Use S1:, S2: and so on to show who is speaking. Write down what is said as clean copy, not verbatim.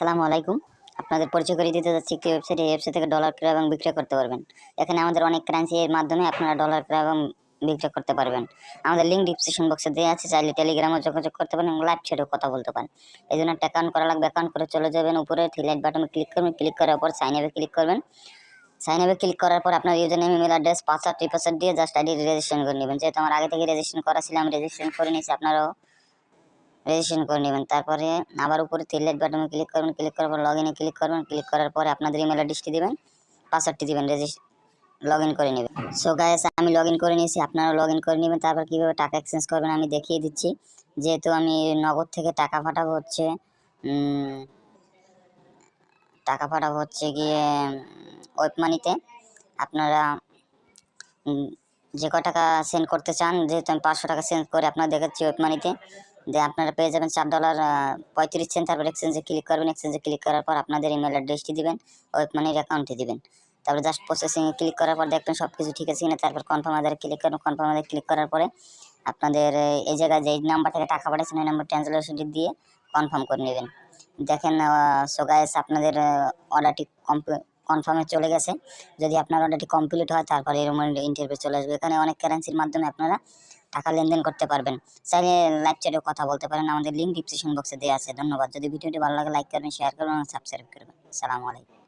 S1: আসসালামু আলাইকুম। আপনাদের পরিচয় করিয়ে দিতে যাচ্ছি একটি ওয়েবসাইট। এই ওয়েবসাইট থেকে ডলার ক্রয় এবং বিক্রয় করতে পারবেন। এখানে আমাদের অনেক কারেন্সি এর মাধ্যমে আপনারা ডলার ক্রয় এবং বিক্রয় করতে পারবেন। আমাদের লিঙ্ক ডিসক্রিপশন বক্সে দেওয়া আছে, চাইলে টেলিগ্রামে যোগাযোগ করতে পারেন এবং লাইভ চ্যাটেও কথা বলতে পারেন। এই জন্য একটা অ্যাকাউন্ট করা লাগবে। অ্যাকাউন্ট করে চলে যাবেন উপরে থ্রি লাইট বাটনে ক্লিক করবেন, ক্লিক করার পর সাইন আপে ক্লিক করবেন। সাইন আপে ক্লিক করার পর আপনার user name, email address, password, টিপাসওয়ার্ড দিয়ে জাস্ট আইডি রেজিস্ট্রেশন করে নেবেন। যেহেতু আমার আগে থেকে রেজিস্ট্রেশন করা ছিল, আমি রেজিস্ট্রেশন করে নিয়েছি, আপনারাও রেজিস্ট্রেশন করে নেবেন। তারপরে আবার উপরে থ্রি লাইট বাটনে ক্লিক করবেন, ক্লিক করার পর লগইনে ক্লিক করবেন, ক্লিক করার পরে আপনাদের ইমেল অ্যাড্রেসটি দিবেন, পাসওয়ার্ডটি দিবেন, লগইন করে নেবেন। সো গাইস, আমি লগইন করে নিয়েছি, আপনারাও লগইন করে নেবেন। তারপর কীভাবে টাকা এক্সচেঞ্জ করবেন আমি দেখিয়ে দিচ্ছি। যেহেতু আমি নগদ থেকে টাকা পাঠাবো হচ্ছে গিয়ে ওয়েব মানিতে। আপনারা যে ক টাকা সেন্ড করতে চান, যেহেতু আমি 500 টাকা সেন্ড করে আপনারা দেখাচ্ছি ওয়েব মানিতে, যে আপনারা পেয়ে যাবেন $4.35। তারপর এক্সচেঞ্জে ক্লিক করবেন। এক্সচেঞ্জে ক্লিক করার পর আপনাদের ইমেল অ্যাড্রেসটি দিবেন, ওয়েব মানির অ্যাকাউন্টে দিবেন। তারপর জাস্ট প্রসেসিংয়ে ক্লিক করার পর দেখবেন সব কিছু ঠিক আছে কিনা। তারপর কনফার্ম আদারে ক্লিক করবেন। কনফার্ম আদারে ক্লিক করার পরে আপনাদের এই জায়গায় যে নাম্বার থেকে টাকা পাঠাচ্ছেন এই নাম্বার ট্রান্সলেশনটি দিয়ে কনফার্ম করে নেবেন। দেখেন সো গাইস, আপনাদের অর্ডারটি কনফার্মে চলে গেছে। যদি আপনার অর্ডারটি কমপ্লিট হয় তারপরে এরকম ইন্টারভিউ চলে আসবে। এখানে অনেক কারেন্সির মাধ্যমে আপনারা টাকা লেনদেন করতে পারবেন। চাইলে লাইভ চ্যাটেও কথা বলতে পারেন। আমাদের লিঙ্ক ডিসক্রিপশন বক্সে দেওয়া আছে। ধন্যবাদ। যদি ভিডিওটি ভালো লাগে লাইক করবেন, শেয়ার করবেন এবং সাবস্ক্রাইব করবেন। আসসালামু আলাইকুম।